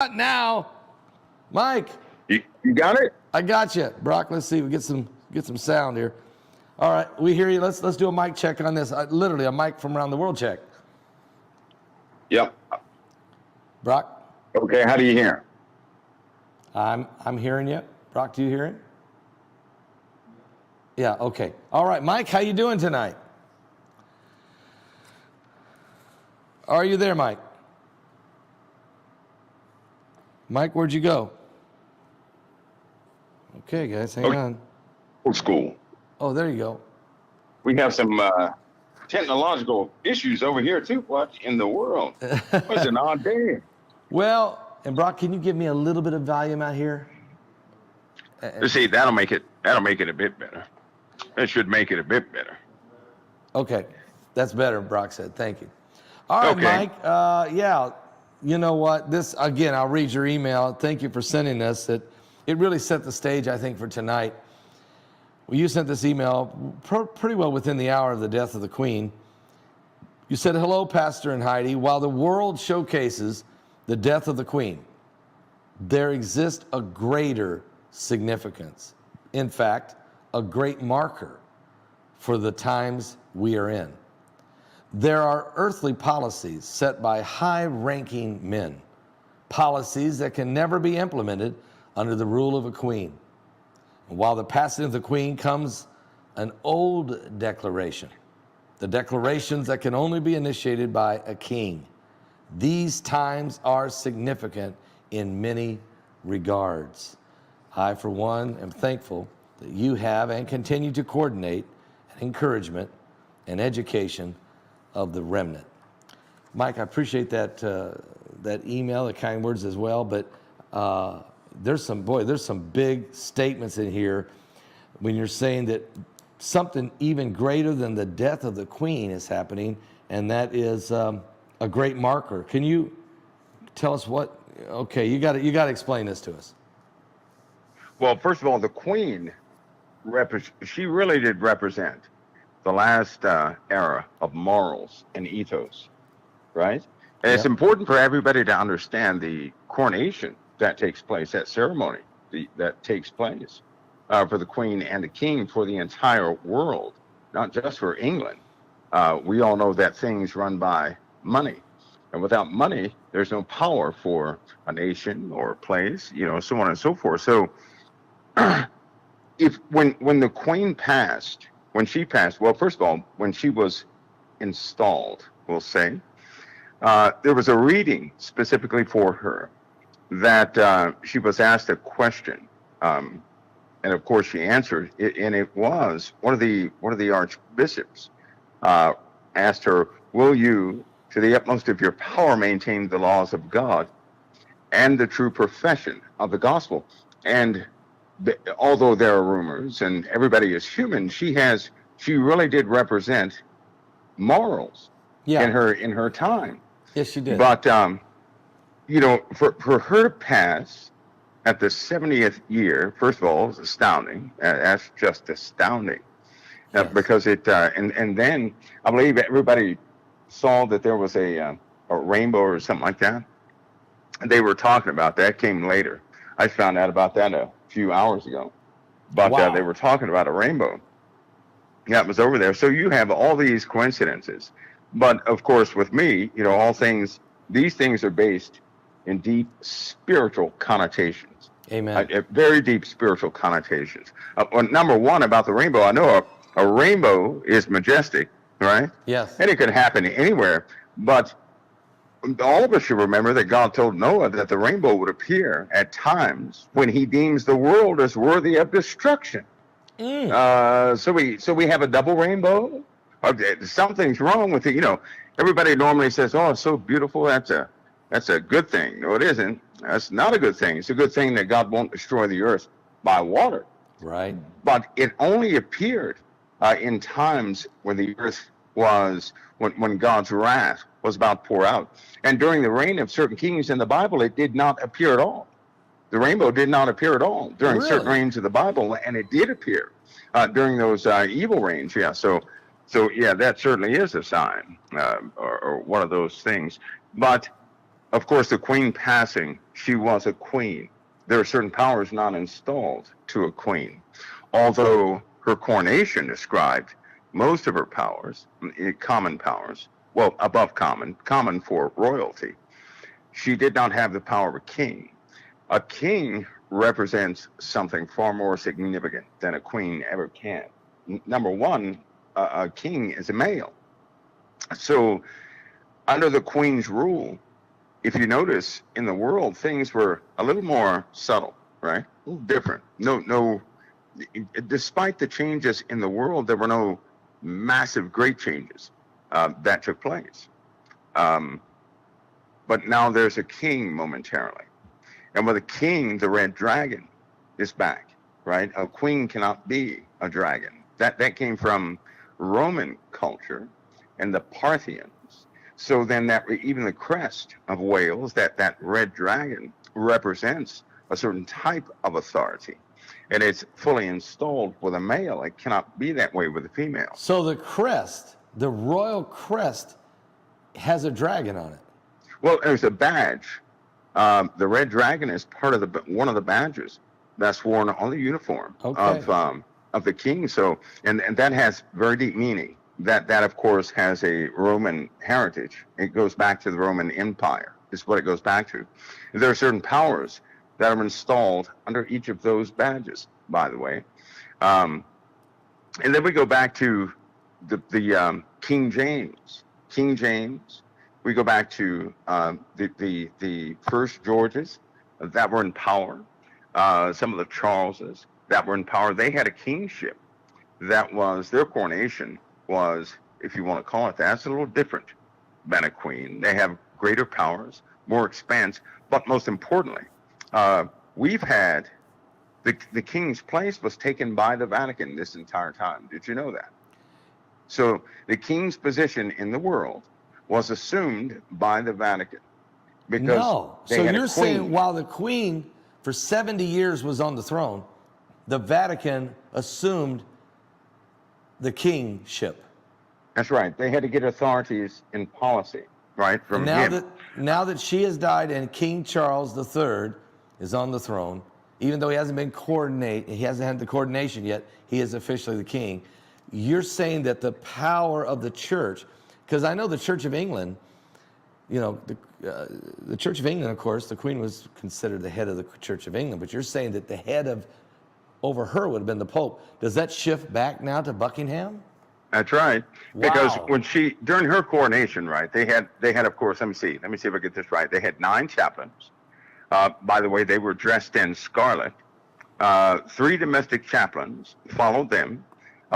Now, Mike. You got it? I got you, Brock. Let's see. We get some sound here. All right, we hear you. Let's do a mic check on this. Literally a mic from around the world check. Yep. Brock. Okay. How do you hear? I'm hearing you. Brock, do you hear it? Yeah. Okay. All right, Mike. How you doing tonight? Are you there, Mike? Mike, where'd you go? Okay, guys, hang on. Old school. Oh, there you go. We have some technological issues over here too. What in the world? What's an odd day? Well, and Brock, can you give me a little bit of volume out here? Let's see, that'll make it a bit better. That should make it a bit better. Okay, that's better, Brock said. Thank you. All right, okay. Mike. Yeah, you know what? This again, I'll read your email. Thank you for sending this. It really set the stage, I think, for tonight. Well, you sent this email pretty well within the hour of the death of the Queen. You said, "Hello, Pastor and Heidi. While the world showcases the death of the Queen, there exists a greater significance. In fact, a great marker for the times we are in. There are earthly policies set by high-ranking men, policies that can never be implemented under the rule of a queen. And while the passing of the Queen comes an old declaration, the declarations that can only be initiated by a king. These times are significant in many regards. I, for one, am thankful that you have and continue to coordinate an encouragement and education of the remnant." Mike, I appreciate that email, the kind words as well, but there's some big statements in here when you're saying that something even greater than the death of the Queen is happening, and that is a great marker. Can you tell us what? Okay, you got to explain this to us. Well, first of all, the Queen, she really did represent the last era of morals and ethos, right? And it's important for everybody to understand the coronation that takes place, that ceremony that takes place for the Queen and the King for the entire world, not just for England. We all know that things run by money. And without money, there's no power for a nation or a place, so on and so forth. So when the Queen passed, well, first of all, when she was installed, we'll say, there was a reading specifically for her that she was asked a question, and of course she answered it, and it was one of the archbishops asked her, "Will you, to the utmost of your power, maintain the laws of God and the true profession of the gospel?" And although there are rumors and everybody is human, she really did represent morals in her time. Yes, she did. But for her to pass at the 70th year, first of all, is astounding. That's just astounding. Yes. Because it and then I believe everybody saw that there was a rainbow or something like that. They were talking about that. Came later. I found out about that a few hours ago, but they were talking about a rainbow. Yeah, it was over there. So you have all these coincidences, but of course, with me, these things are based in deep spiritual connotations. Amen. Very deep spiritual connotations. Number one, about the rainbow, I know a rainbow is majestic, right? Yes. And it could happen anywhere, but all of us should remember that God told Noah that the rainbow would appear at times when he deems the world as worthy of destruction. So we have a double rainbow. Something's wrong with it. Everybody normally says, "Oh, it's so beautiful. That's a good thing." No, it isn't. That's not a good thing. It's a good thing that God won't destroy the earth by water. Right. But it only appeared in times when the earth was, when God's wrath was about to pour out. And during the reign of certain kings in the Bible, it did not appear at all. The rainbow did not appear at all during certain reigns of the Bible, and it did appear during those evil reigns. Yeah, so yeah, that certainly is a sign or one of those things. But Of course, the queen passing, she was a queen. There are certain powers not installed to a queen. Although her coronation described most of her powers, common powers, well, above common, common for royalty, she did not have the power of a king. A king represents something far more significant than a queen ever can. Number one, a king is a male. So, under the queen's rule, if you notice in the world, things were a little more subtle, right? A little different. No, despite the changes in the world, there were no massive, great changes that took place. But now there's a king momentarily. And with a king, the red dragon is back, right? A queen cannot be a dragon. That came from Roman culture and the Parthians. So then that even the crest of Wales, that red dragon represents a certain type of authority. And it's fully installed with a male. It cannot be that way with a female. So the crest, the royal crest, has a dragon on it. Well, there's a badge. The red dragon is part of one of the badges that's worn on the uniform of the king. So, and that has very deep meaning. That of course has a Roman heritage. It goes back to the Roman Empire. Is what it goes back to. There are certain powers that are installed under each of those badges, by the way. And then we go back to the King James. King James. We go back to the first Georges that were in power. Some of the Charleses that were in power. They had a kingship. That was their coronation. Was, if you want to call it that, it's a little different than a queen. They have greater powers, more expanse, but most importantly, we've had the king's place was taken by the Vatican this entire time. Did you know that? So the king's position in the world was assumed by the Vatican because no. So you're saying while the queen for 70 years was on the throne, the Vatican assumed the kingship. That's right. They had to get authorities in policy, right? From him. Now that she has died and King Charles III is on the throne, even though he hasn't had the coordination yet, he is officially the king. You're saying that the power of the church, because I know the Church of England, you know, the Church of England, of course, the Queen was considered the head of the Church of England, but you're saying that the head over her would have been the Pope. Does that shift back now to Buckingham? That's right. Wow. Because when during her coronation, right, they had, of course, let me see if I get this right. They had 9 chaplains. By the way, they were dressed in scarlet. 3 domestic chaplains followed them.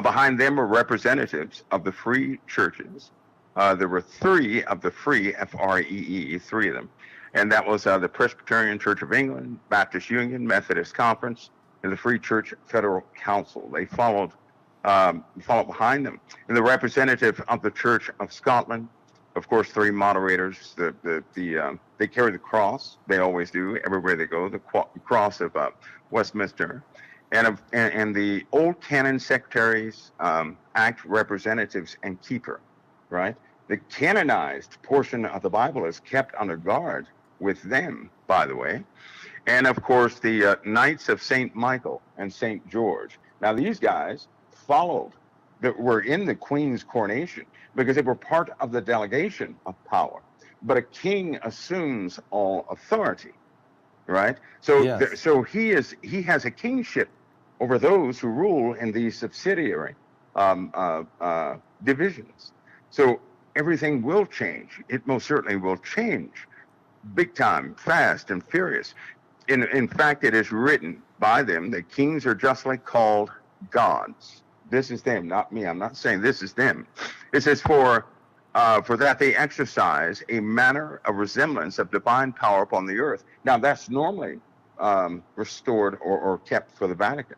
Behind them were representatives of the free churches. There were 3 of the free, F-R-E-E, 3 of them. And that was the Presbyterian Church of England, Baptist Union, Methodist Conference, and the Free Church Federal Council. They followed behind them. And the representative of the Church of Scotland, of course, 3 moderators. They carry the cross. They always do everywhere they go. The cross of Westminster, and the old canon secretaries, act representatives and keeper. Right. The canonized portion of the Bible is kept under guard with them, by the way. And of course, the Knights of St. Michael and St. George. Now, these guys were in the Queen's coronation because they were part of the delegation of power. But a king assumes all authority, right? So, yes. So he has a kingship over those who rule in these subsidiary divisions. So everything will change. It most certainly will change, big time, fast and furious. In fact, it is written by them that kings are justly called gods. This is them, not me. I'm not saying this is them. It says for that they exercise a manner of resemblance of divine power upon the earth. Now that's normally restored or kept for the Vatican.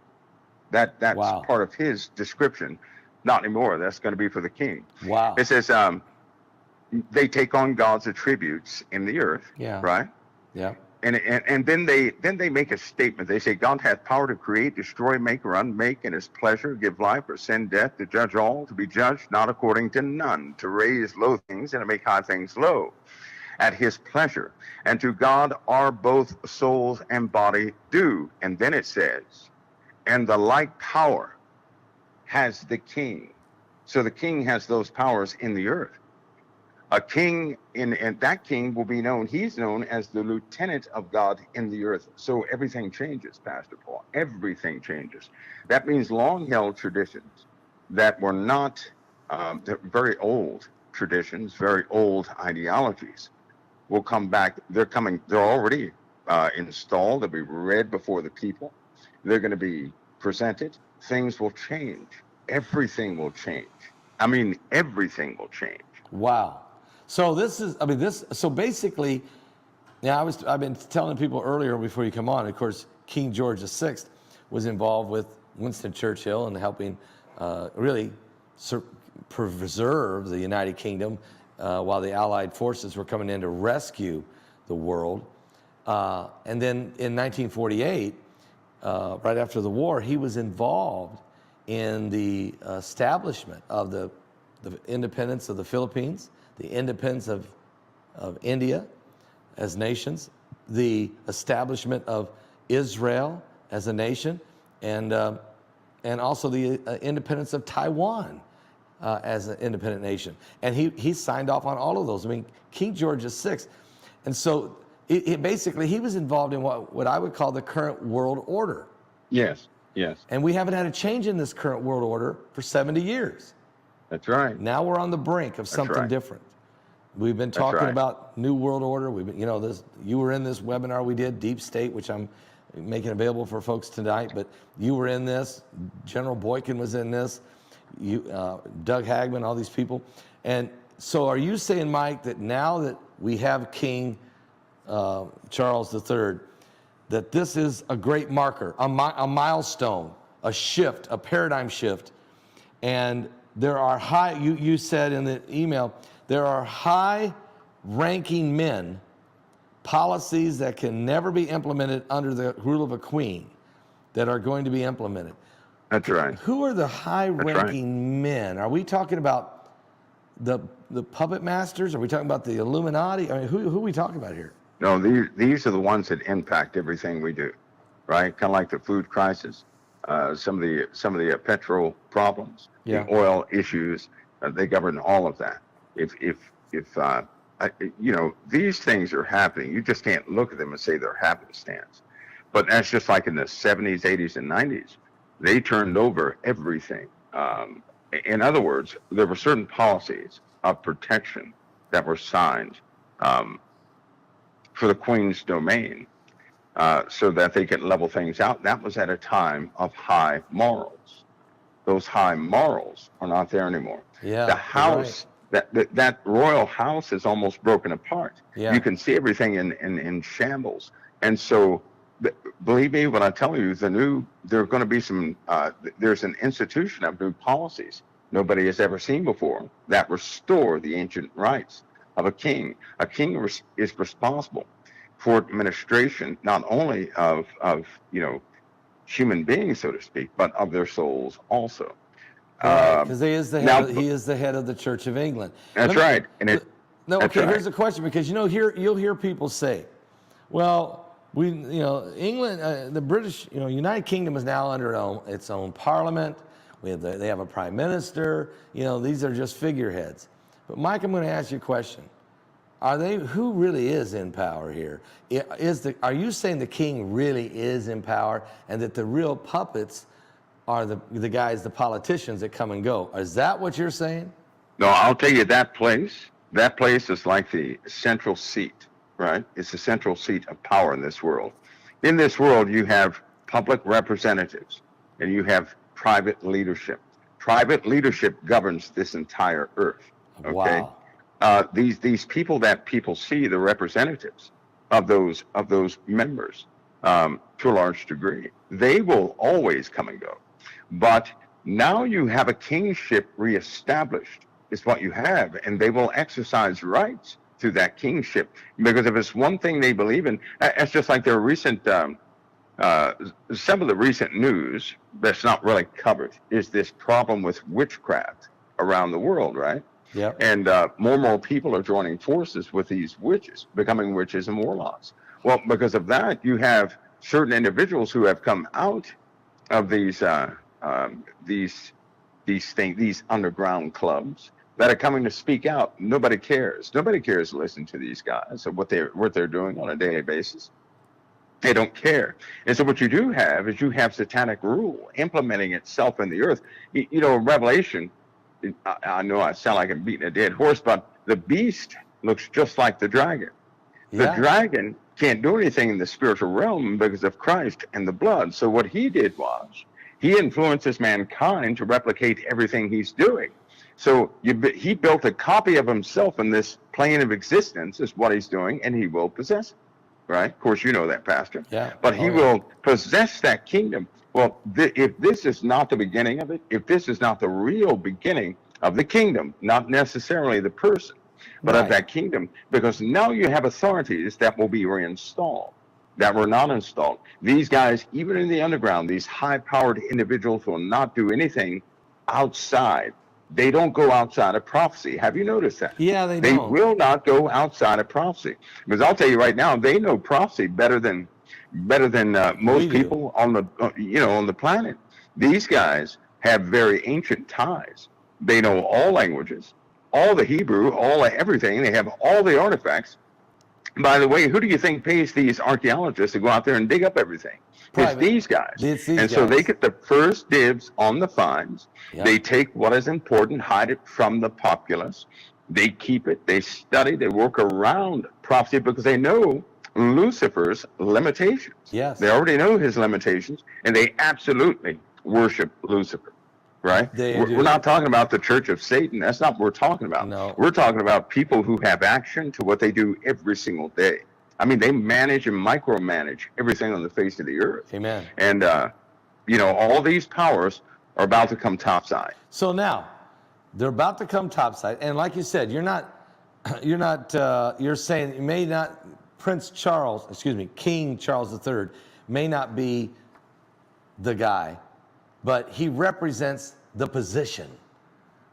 That's wow. part of his description. Not anymore. That's going to be for the king. Wow. It says they take on God's attributes in the earth. Yeah. Right. Yeah. And then they make a statement. They say God hath power to create, destroy, make, or unmake in his pleasure, give life or send death, to judge all, to be judged not according to none, to raise low things and to make high things low. at his pleasure. And to God are both souls and body due. And then it says, and the like power has the king. So the king has those powers in the earth. A king, and that king will be known, he's known as the lieutenant of God in the earth. So everything changes, Pastor Paul. Everything changes. That means long-held traditions that were not very old traditions, very old ideologies will come back. They're already installed. They'll be read before the people. They're going to be presented. Things will change. Everything will change. I mean, everything will change. Wow. So so basically, now I've been telling people earlier before you come on, of course, King George VI was involved with Winston Churchill and helping really preserve the United Kingdom while the Allied forces were coming in to rescue the world. And then in 1948, right after the war, he was involved in the establishment of the independence of the Philippines, the independence of India as nations, the establishment of Israel as a nation, and also the independence of Taiwan as an independent nation. And he signed off on all of those. I mean, King George VI. And so basically he was involved in what I would call the current world order. Yes, yes. And we haven't had a change in this current world order for 70 years. That's right. Now we're on the brink of something different. We've been talking about New World Order. We've been, you were in this webinar we did, Deep State, which I'm making available for folks tonight, but you were in this. General Boykin was in this. Doug Hagman, all these people. And so are you saying, Mike, that now that we have King Charles III, that this is a great marker, a milestone, a shift, a paradigm shift, and there are you said in the email, there are high-ranking men, policies that can never be implemented under the rule of a queen that are going to be implemented. That's right. Who are the high-ranking men? Are we talking about the puppet masters? Are we talking about the Illuminati? I mean, who are we talking about here? No, these are the ones that impact everything we do, right? Kind of like the food crisis, some of the petrol problems, the oil issues. They govern all of that. If these things are happening, you just can't look at them and say they're happenstance. But that's just like in the 70s, 80s, and 90s. They turned over everything. In other words, there were certain policies of protection that were signed for the Queen's domain so that they could level things out. That was at a time of high morals. Those high morals are not there anymore. Yeah, the house, that royal house is almost broken apart. Yeah. You can see everything in shambles. And so, believe me when I tell you, there are going to be there's an institution of new policies nobody has ever seen before that restore the ancient rights of a king. A king is responsible for administration, not only of human beings, so to speak, but of their souls also. Because he is the head of the Church of England. That's right. Here's the question, because you'll hear people say, well, England, the British, United Kingdom is now under its own parliament. They have a prime minister. These are just figureheads. But Mike, I'm going to ask you a question. Who really is in power here? Are you saying the king really is in power and that the real puppets are the guys, the politicians that come and go? Is that what you're saying? No, I'll tell you, that place is like the central seat, right? It's the central seat of power in this world. In this world, you have public representatives and you have private leadership. Private leadership governs this entire earth. Okay? Wow. These people that people see, the representatives of those members, to a large degree, they will always come and go. But now you have a kingship reestablished, is what you have, and they will exercise rights through that kingship. Because if it's one thing they believe in, it's just like their recent, some of the recent news that's not really covered is this problem with witchcraft around the world, right? Yep. And more and more people are joining forces with these witches, becoming witches and warlocks. Well, because of that, you have certain individuals who have come out of these things, these underground clubs that are coming to speak out. Nobody cares. Nobody cares to listen to these guys or what they're doing on a daily basis. They don't care. And so what you do have is you have satanic rule implementing itself in the earth. You know, in Revelation, I know I sound like I'm beating a dead horse, but the beast looks just like the dragon. The dragon can't do anything in the spiritual realm because of Christ and the blood. So what he did was he influences mankind to replicate everything he's doing. So he built a copy of himself in this plane of existence is what he's doing, and he will possess it. Right? Of course, you know that, Pastor. Yeah. But he will possess that kingdom. Well, if this is not the beginning of it, if this is not the real beginning of the kingdom, not necessarily the person, but of that kingdom, because now you have authorities that will be reinstalled, that were not installed. These guys, even in the underground, these high-powered individuals will not do anything outside. They don't go outside of prophecy. Have you noticed that? Yeah, they They don't. will not go outside of prophecy. Because I'll tell you right now, they know prophecy better than most people on the on the planet. These guys have very ancient ties. They know all languages, all the Hebrew, all everything. They have all the artifacts. By the way, who do you think pays these archaeologists to go out there and dig up everything? It's these guys. So they get the first dibs on the finds. Yep. They take what is important, hide it from the populace. They keep it, they study, they work around prophecy because they know Lucifer's limitations. Yes. They already know his limitations, and they absolutely worship Lucifer. Right? We're not talking about the Church of Satan. That's not what we're talking about. No. We're talking about people who have action to what they do every single day. I mean, they manage and micromanage everything on the face of the earth. Amen. And, all these powers are about to come topside. So now, they're about to come topside. And like you said, you're saying it may not, King Charles III may not be the guy, but he represents the position.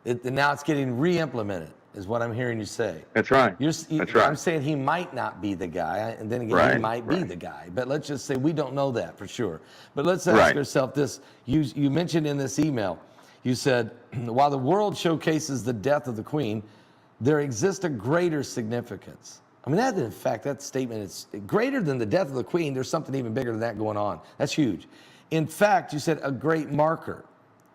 Now it's getting re-implemented, is what I'm hearing you say. That's right. That's right. I'm saying he might not be the guy, and then again, he might be the guy. But let's just say we don't know that for sure. But let's ask ourselves this. You mentioned in this email, you said, while the world showcases the death of the Queen, there exists a greater significance. I mean, that statement is greater than the death of the Queen. There's something even bigger than that going on. That's huge. In fact, you said a great marker,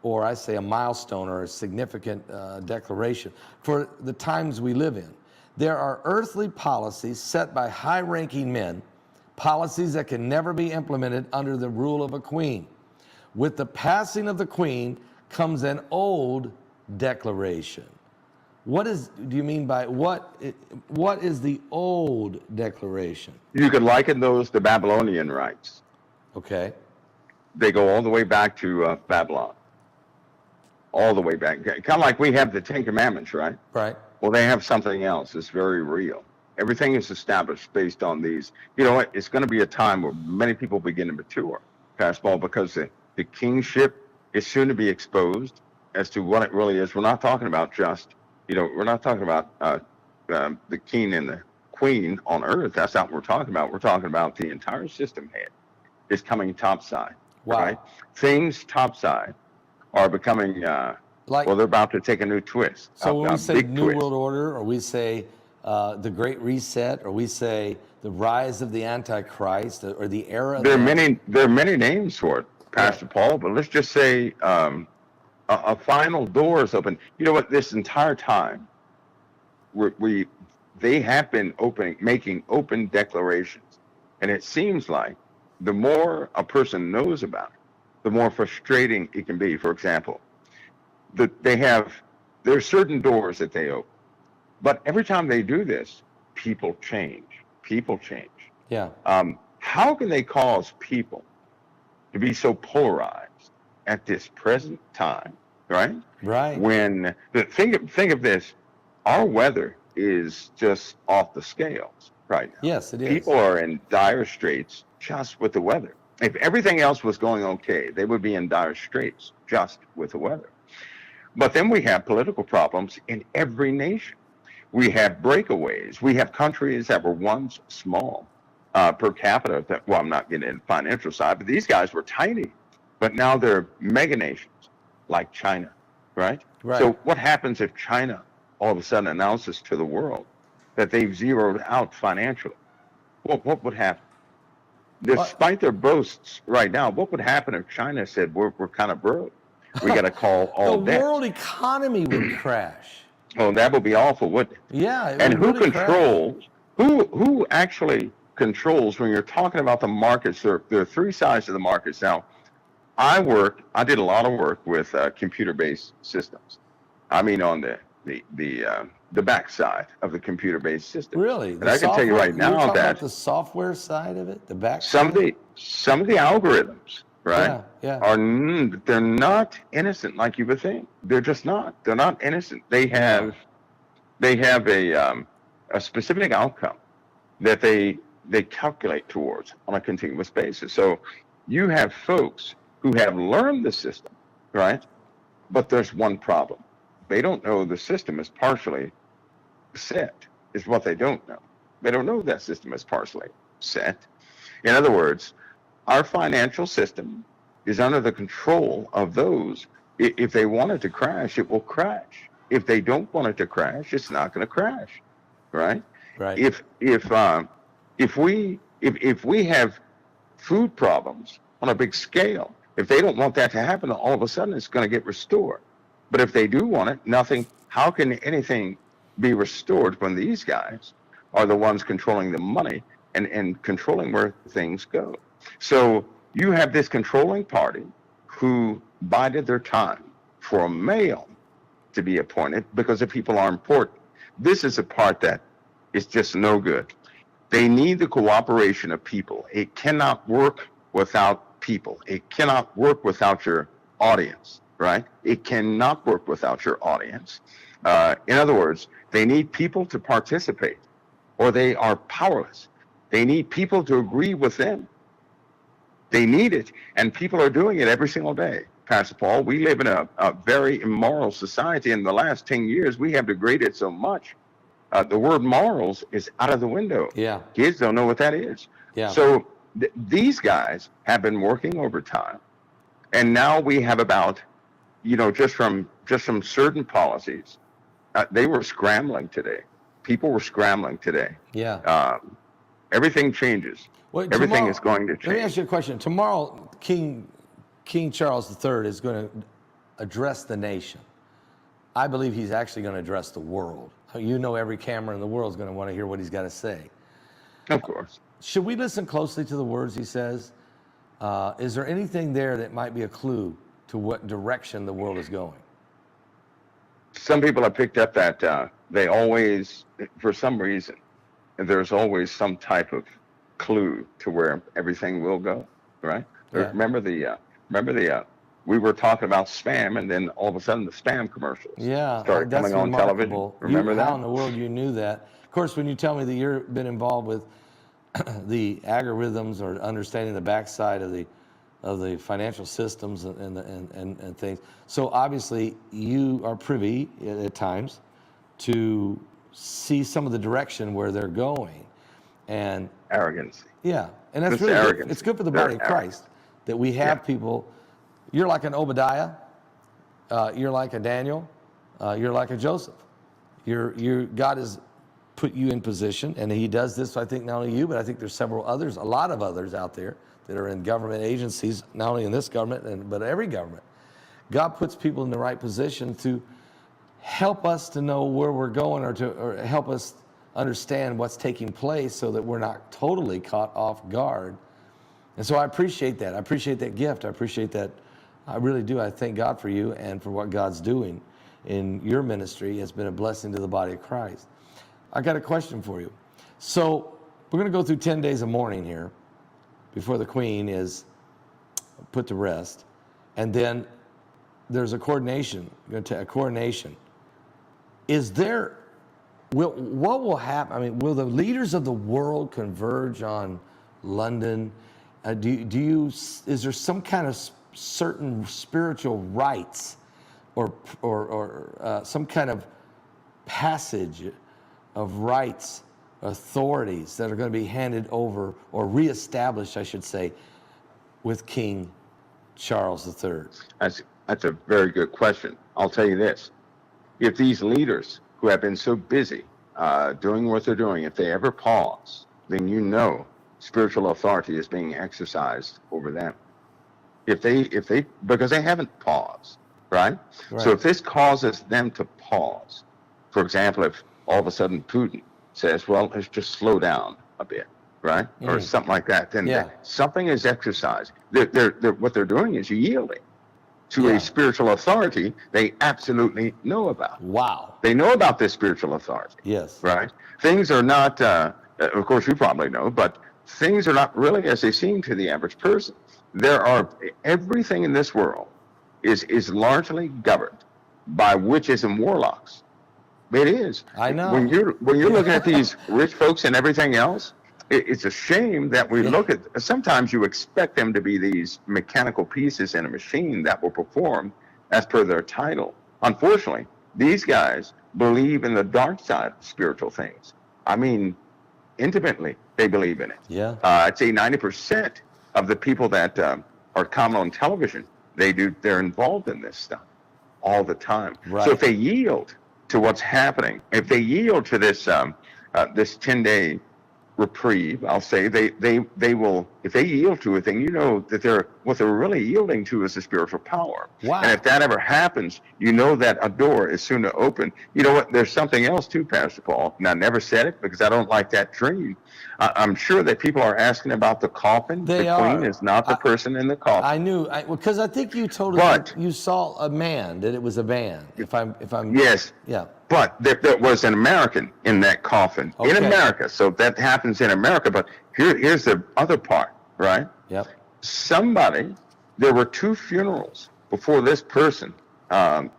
or I say a milestone or a significant declaration for the times we live in. There are earthly policies set by high-ranking men, policies that can never be implemented under the rule of a queen. With the passing of the Queen comes an old declaration. What do you mean by what is the old declaration? You could liken those to Babylonian rites. Okay. They go all the way back to Babylon. All the way back. Kind of like we have the Ten Commandments, right? Right. Well, they have something else. It's very real. Everything is established based on these. You know what? It's going to be a time where many people begin to mature, Pastor Paul, because the kingship is soon to be exposed as to what it really is. We're not talking about we're not talking about the king and the queen on earth. That's not what we're talking about. We're talking about the entire system head is coming topside. Wow. Right? Things topside are becoming, they're about to take a new twist. So when we say New World Order, or we say the Great Reset, or we say the rise of the Antichrist, or the era. There are many names for it, Pastor Paul, but let's just say a final door is open. You know what? This entire time, they have been making open declarations, and it seems like the more a person knows about it, the more frustrating it can be. For example, there's certain doors that they open, but every time they do this, people change. People change. Yeah. How can they cause people to be so polarized at this present time? Right. Right. When think of this, our weather is just off the scales right now. Yes, it is. People are in dire straits just with the weather. If everything else was going okay, they would be in dire straits just with the weather. But then we have political problems in every nation. We have breakaways. We have countries that were once small per capita. Well, I'm not getting into the financial side, but these guys were tiny. But now they're mega nations like China, right? Right. So what happens if China all of a sudden announces to the world that they've zeroed out financially? What would happen? Despite their boasts right now, what would happen if China said, we're kind of broke? We got to call all The debt. world economy would crash. Oh, that would be awful, wouldn't it? Yeah, it And would who really controls, who actually controls when you're talking about the markets? There are three sides to the markets. Now, I did a lot of work with computer-based systems. I mean, on the backside of the computer-based system. Really? And I can tell you right You're now talking that about the software side of it, the back some of the algorithms, right, Yeah. they're not innocent like you would think. They're just not. They're not innocent. They have a specific outcome that they calculate towards on a continuous basis. So you have folks who have learned the system, right? But there's one problem. They don't know the system is partially set, is what they don't know. They don't know that system is partially set. In other words, our financial system is under the control of those. If they want it to crash, it will crash. If they don't want it to crash, it's not going to crash, right? Right. If we have food problems on a big scale, if they don't want that to happen, all of a sudden it's going to get restored. But if they do want it, nothing. How can anything be restored when these guys are the ones controlling the money and controlling where things go? So you have this controlling party who bided their time for a male to be appointed because the people are important. This is a part that is just no good. They need the cooperation of people. It cannot work without people. It cannot work without your audience, right? It cannot work without your audience. In other words, they need people to participate or they are powerless. They need people to agree with them. They need it, and people are doing it every single day. Pastor Paul, we live in a very immoral society. In the last 10 years, we have degraded so much. The word morals is out of the window. Yeah. Kids don't know what that is. Yeah. So these guys have been working overtime, and now we have about, just from certain policies, they were scrambling today. People were scrambling today. Yeah. Everything changes. Well, Everything is going to change. Let me ask you a question. Tomorrow, King Charles III is going to address the nation. I believe he's actually going to address the world. Every camera in the world is going to want to hear what he's got to say. Of course. Should we listen closely to the words he says? Is there anything there that might be a clue to what direction the world is going? Some people have picked up that they always, for some reason, there's always some type of clue to where everything will go, right? Yeah. Remember we were talking about spam, and then all of a sudden the spam commercials started coming on television. Remember that? How in the world you knew that? Of course, when you tell me that you've been involved with the algorithms or understanding the backside of the financial systems and things, so obviously you are privy at times to see some of the direction where they're going, and arrogance. Yeah, and that's It's really arrogance. good. It's good for the body of Christ that we have people. You're like an Obadiah, you're like a Daniel, you're like a Joseph. God has put you in position, and He does this. I think not only you, but I think there's a lot of others out there that are in government agencies, not only in this government but every government. God puts people in the right position to help us to know where we're going, or help us understand what's taking place, so that we're not totally caught off guard. And so I appreciate that. I appreciate that gift. I appreciate that. I really do. I thank God for you and for what God's doing in your ministry. It's been a blessing to the body of Christ. I got a question for you. So we're going to go through 10 days of mourning here before the Queen is put to rest. And then there's a coronation. Is there, what will happen? I mean, will the leaders of the world converge on London? Is there some kind of certain spiritual rites or some kind of passage of rights, authorities that are going to be handed over or reestablished, I should say, with King Charles III? That's a very good question. I'll tell you this. If these leaders who have been so busy doing what they're doing, if they ever pause, then you know spiritual authority is being exercised over them. If they, because they haven't paused, right? So if this causes them to pause, for example, if all of a sudden Putin says, well, let's just slow down a bit, right? Or something like that, then something is exercised. What they're doing is yielding to a spiritual authority they absolutely know about. Wow. They know about this spiritual authority. Yes. Right? Things are not, of course you probably know, but things are not really as they seem to the average person. Everything in this world is largely governed by witches and warlocks. It is. I know. When you're looking at these rich folks and everything else, it's a shame that we look at, sometimes you expect them to be these mechanical pieces in a machine that will perform as per their title. Unfortunately, these guys believe in the dark side of spiritual things. I mean, intimately, they believe in it. Yeah. I'd say 90% of the people that are common on television, they're involved in this stuff all the time. Right. So if they yield to what's happening, if they yield to this 10-day reprieve, I'll say they will. If they yield to it, then you know that what they're really yielding to is the spiritual power. Wow. And if that ever happens, you know that a door is soon to open. You know what? There's something else too, Pastor Paul. And I never said it because I don't like that dream. I'm sure that people are asking about the coffin. They the are. queen is not the person in the coffin. I knew, because I think you told us that you saw a man, that it was a man. If I'm yes. Yeah. But there was an American in that coffin in America. So that happens in America. But here's the other part, right? Yep. There were 2 funerals before this person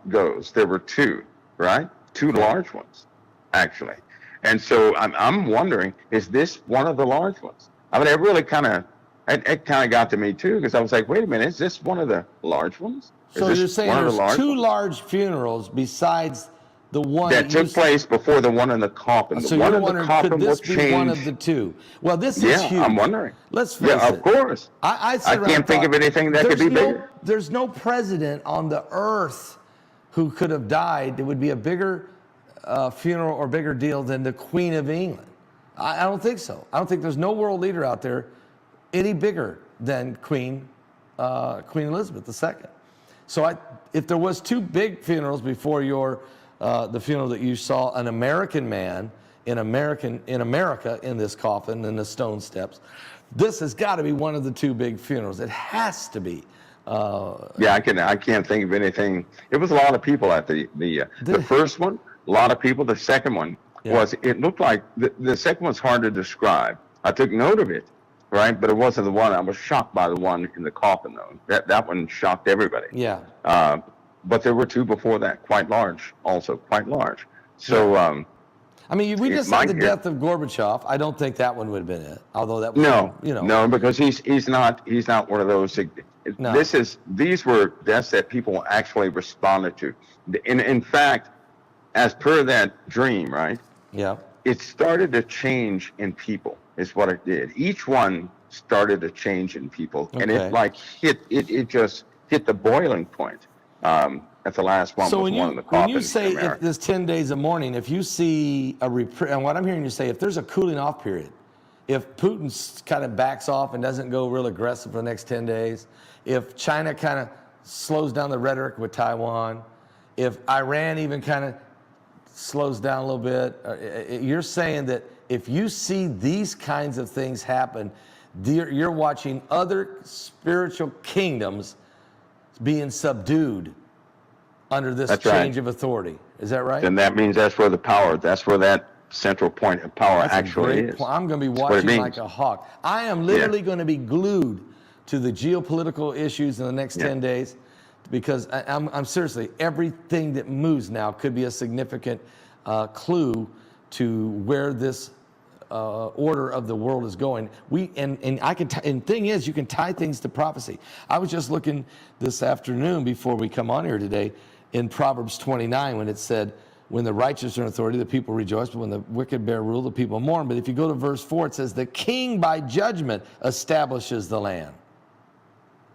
goes. There were 2, right? 2 large ones, actually. And so I'm wondering, is this one of the large ones? I mean, it really kind of got to me too, because I was like, wait a minute, is this one of the large ones? So you're saying there's 2 large funerals besides the one that took place before the one in the coffin. So the you're one in wondering, the coffin could this will be change. one of the 2? Well, this is huge. I'm wondering. Let's face it. Yeah, of course. I can't think of anything that could be bigger. There's no president on the earth who could have died that would be a bigger funeral or bigger deal than the Queen of England. I don't think so. I don't think there's no world leader out there any bigger than Queen Elizabeth II. So if there was 2 big funerals before the funeral that you saw, an American man in America in this coffin in the stone steps, this has got to be one of the 2 big funerals. It has to be. I can't think of anything. It was a lot of people at the first one. A lot of people. The second one it looked like the second one's hard to describe. I took note of it, right? But it wasn't the one. I was shocked by the one in the coffin, though. That one shocked everybody. Yeah. But there were 2 before that, quite large, also quite large. So, I mean, we just had the death of Gorbachev. I don't think that one would have been it, although that was, no, because he's not one of those. No. These were deaths that people actually responded to. In fact, as per that dream, right? Yeah. It started to change in people, is what it did. Each one started to change in people, and it just hit the boiling point. At the last one, so was one in the coffin. When you say if this 10 days of mourning, if you see and what I'm hearing you say, if there's a cooling off period, if Putin kind of backs off and doesn't go real aggressive for the next 10 days, if China kind of slows down the rhetoric with Taiwan, if Iran even kind of slows down a little bit, you're saying that if you see these kinds of things happen, you're watching other spiritual kingdoms being subdued under this change of authority. Is that right? Then that means that's where that central point of power actually is. I'm going to be watching like a hawk. I am literally going to be glued to the geopolitical issues in the next 10 days, because I'm seriously, everything that moves now could be a significant clue to where this order of the world is going. And thing is, you can tie things to prophecy. I was just looking this afternoon before we come on here today in Proverbs 29 when it said, when the righteous are in authority, the people rejoice, but when the wicked bear rule, the people mourn. But if you go to verse 4, it says, the king by judgment establishes the land.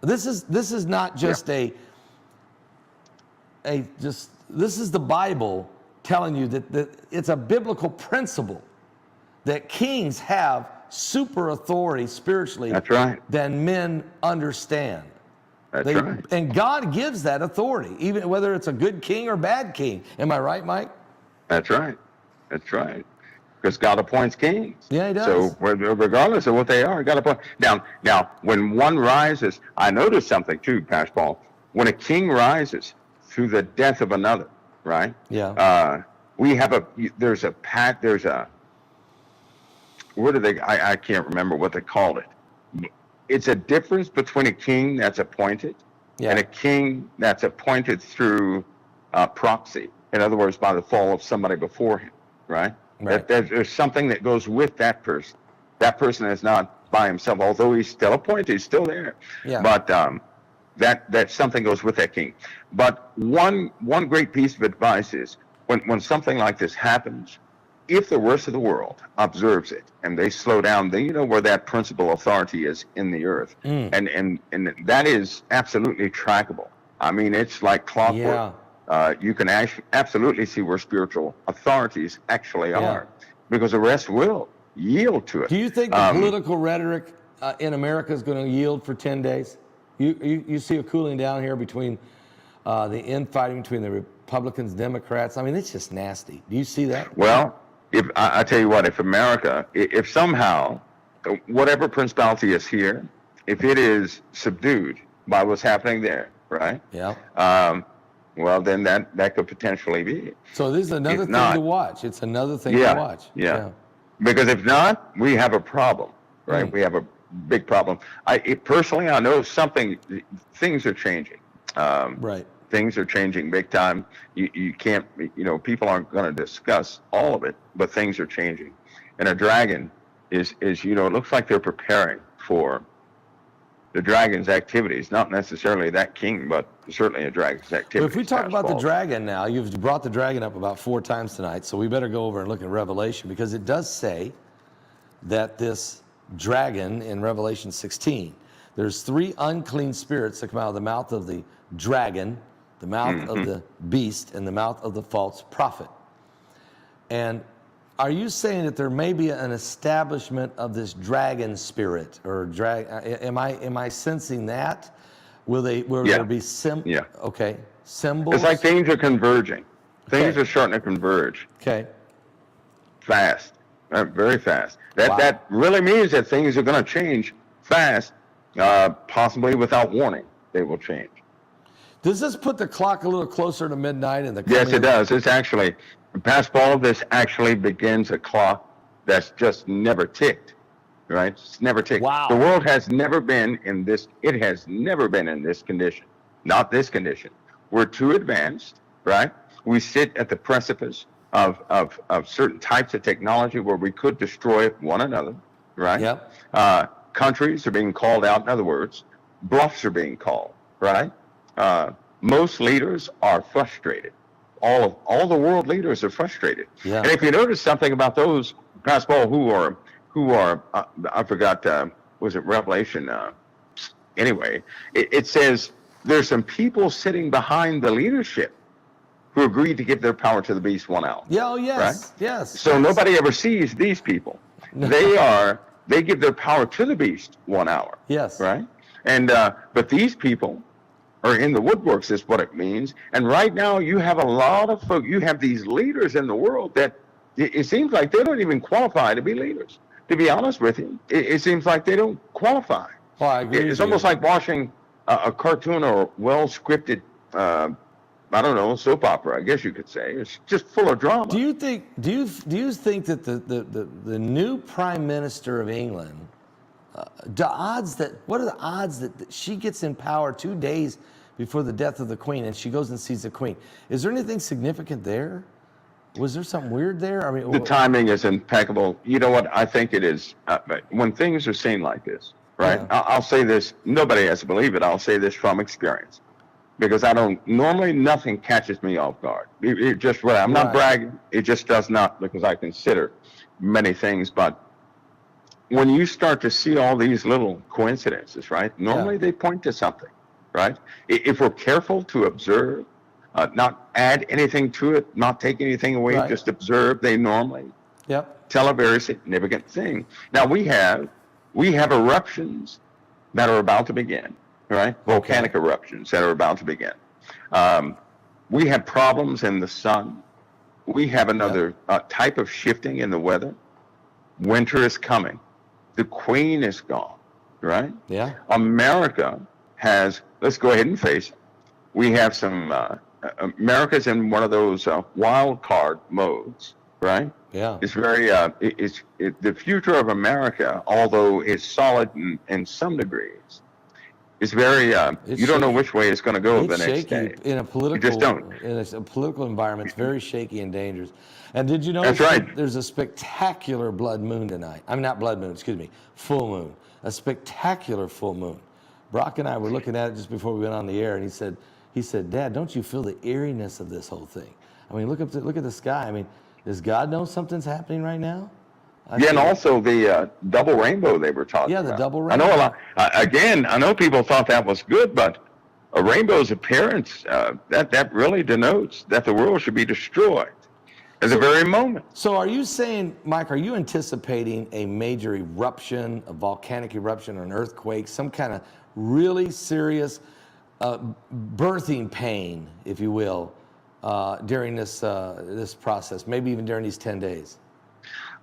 This is not just this is the Bible telling you that it's a biblical principle that kings have super authority spiritually. That's right. Than men understand. That's right. And God gives that authority, even whether it's a good king or bad king. Am I right, Mike? That's right. That's right. Because God appoints kings. Yeah, he does. So regardless of what they are, God appoints. Now, when one rises, I noticed something too, Pastor Paul. When a king rises through the death of another, right? Yeah. We have I can't remember what they called it. It's a difference between a king that's appointed and a king that's appointed through proxy. In other words, by the fall of somebody before him, right? There's something that goes with that person. That person is not by himself, although he's still appointed, he's still there. Yeah. But that something goes with that king. But one great piece of advice is when something like this happens, if the rest of the world observes it and they slow down, then you know where that principal authority is in the earth. And that is absolutely trackable. I mean, it's like clockwork. You can absolutely see where spiritual authorities actually are, because the rest will yield to it. Do you think the political rhetoric in America is going to yield for 10 days? You see a cooling down here between the infighting between the Republicans, Democrats? I mean, it's just nasty. Do you see that? Well, if I tell you what, if America, if somehow whatever principality is here, if it is subdued by what's happening there, right? Yeah. Well, then that could potentially be. So this is another thing to watch. It's another thing to watch. Yeah. Because if not, we have a problem, right? We have a big problem. Personally, I know things are changing. Right. Things are changing big time. You can't, people aren't going to discuss all of it, but things are changing. And a dragon is it looks like they're preparing for the dragon's activities, not necessarily that king, but certainly a dragon's activities. Well, if we talk about the dragon now, you've brought the dragon up about 4 times tonight, so we better go over and look at Revelation, because it does say that this dragon in Revelation 16, there's 3 unclean spirits that come out of the mouth of the dragon, the mouth of the beast, and the mouth of the false prophet. And are you saying that there may be an establishment of this dragon spirit, or am I sensing that? Will there be symbols? It's like things are converging. Things are starting to converge. Okay. Fast, very fast. That really means that things are going to change fast, possibly without warning. They will change. Does this put the clock a little closer to midnight in the? Yes, it does. It's actually, Pastor Paul, this actually begins a clock that's just never ticked, right? It's never ticked. Wow. The world has never been in this. It has never been in this condition. Not this condition. We're too advanced, right? We sit at the precipice of certain types of technology where we could destroy one another, right? Yep. Countries are being called out. In other words, bluffs are being called, right? Most leaders are frustrated. All the world leaders are frustrated. Yeah. And if you notice something about those, Pastor Paul, who are I forgot, was it Revelation? Anyway, it says there's some people sitting behind the leadership who agreed to give their power to the beast 1 hour. Yeah. Oh, yes. Right? Yes. So nobody ever sees these people. They give their power to the beast 1 hour. Yes. Right. And but these people are in the woodworks, is what it means. And right now you have a lot of folk. You have these leaders in the world that it seems like they don't even qualify to be leaders. To be honest with you, it seems like they don't qualify. Well, I agree. It's almost like watching a cartoon or well-scripted, I don't know, soap opera, I guess you could say. It's just full of drama. Do you think that the new Prime Minister of England, what are the odds that she gets in power 2 days before the death of the Queen, and she goes and sees the Queen? Is there anything significant there? Was there something weird there? I mean, the timing is impeccable. You know what? I think it is. When things are seen like this, right? I'll say this. Nobody has to believe it. I'll say this from experience. because I don't normally nothing catches me off guard. It just I'm not Right. bragging. It just does not, because I consider many things. But when you start to see all these little coincidences, right? Normally they point to something, right? If we're careful to observe, not add anything to it, not take anything away, Right. just observe, they normally Yep. tell a very significant thing. Now we have eruptions that are about to begin, right? Volcanic eruptions that are about to begin. We have problems in the sun. We have another type of shifting in the weather. Winter is coming. The Queen is gone, right? Yeah. America has, let's go ahead and face it, we have some, America's in one of those wild card modes, right? Yeah. It's very, the future of America, although it's solid in some degrees, is very, you don't know which way it's going to go It's the next shaky day. in a political, You just don't. in a political environment. It's very shaky and dangerous. And did you notice That's right. that there's a spectacular blood moon tonight? I mean, not blood moon, excuse me, full moon. A spectacular full moon. Brock and I were looking at it just before we went on the air, and he said, Dad, don't you feel the eeriness of this whole thing? I mean, look at the sky. I mean, does God know something's happening right now? And also the double rainbow they were talking about. Yeah, the double rainbow. I know a lot. Again, I know people thought that was good, but a rainbow's appearance, that really denotes that the world should be destroyed at the very moment. So are you saying, Mike, are you anticipating a major eruption, a volcanic eruption, or an earthquake, some kind of really serious birthing pain, if you will, during this process, maybe even during these 10 days?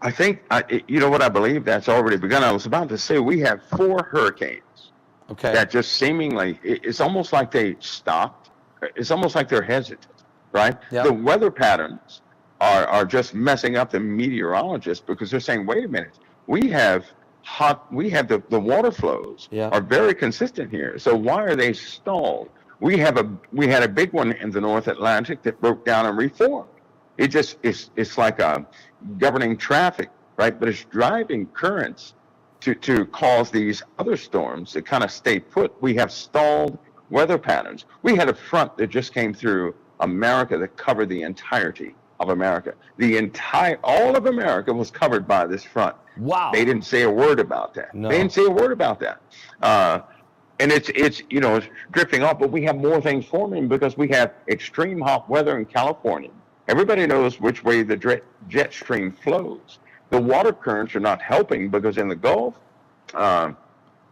I think, you know what, I believe that's already begun. I was about to say we have 4 hurricanes that just seemingly, it's almost like they stopped. It's almost like they're hesitant, right? Yep. The weather patterns are just messing up the meteorologists, because they're saying, wait a minute, we have the water flows are very consistent here. So why are they stalled? We had a big one in the North Atlantic that broke down and reformed. It's like governing traffic, right? But it's driving currents to cause these other storms to kind of stay put. We have stalled weather patterns. We had a front that just came through America that covered the entirety of America. All of America was covered by this front. Wow. They didn't say a word about that. No. They didn't say a word about that. And it's drifting off, but we have more things forming because we have extreme hot weather in California. Everybody knows which way the jet stream flows. The water currents are not helping, because in the Gulf,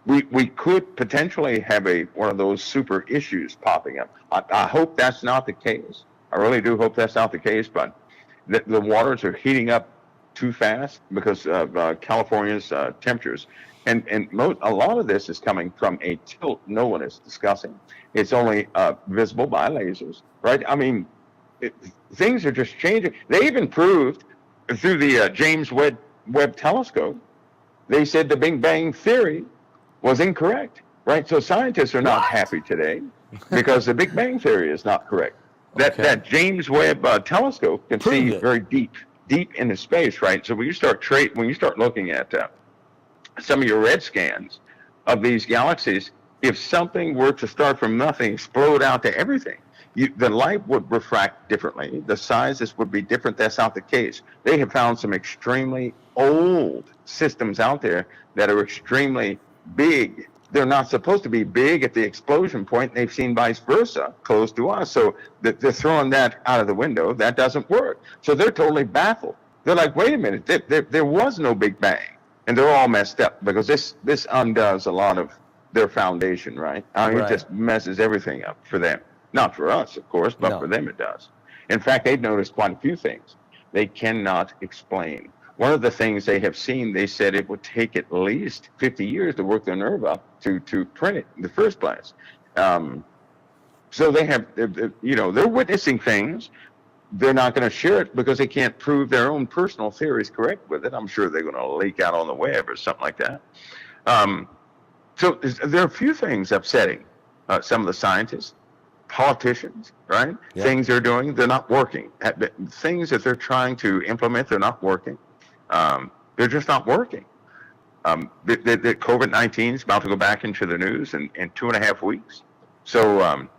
we could potentially have one of those super issues popping up. I hope that's not the case. I really do hope that's not the case, but the waters are heating up too fast because of California's temperatures. And a lot of this is coming from a tilt no one is discussing. It's only visible by lasers, right? I mean, things are just changing. They even proved through the James Webb telescope, they said the Big Bang Theory was incorrect, right? So scientists are not happy today because the Big Bang Theory is not correct. That James Webb telescope can see very deep into space, right? So when you start looking at some of your red scans of these galaxies, if something were to start from nothing, explode out to everything, the light would refract differently. The sizes would be different. That's not the case. They have found some extremely old systems out there that are extremely big. They're not supposed to be big at the explosion point. They've seen vice versa close to us. So they're throwing that out of the window. That doesn't work. So they're totally baffled. They're like, wait a minute, there was no Big Bang. And they're all messed up because this undoes a lot of their foundation, right? I mean, it just messes everything up for them. Not for us, of course, but for them it does. In fact, they've noticed quite a few things they cannot explain. One of the things they have seen, they said it would take at least 50 years to work their nerve up to print it in the first place. So they're witnessing things. They're not going to share it because they can't prove their own personal theories correct with it. I'm sure they're going to leak out on the web or something like that. So there are a few things upsetting some of the scientists, politicians, right? Yeah. Things they're doing, they're not working. Things that they're trying to implement, they're not working. They're just not working. The COVID-19 is about to go back into the news in 2.5 weeks. So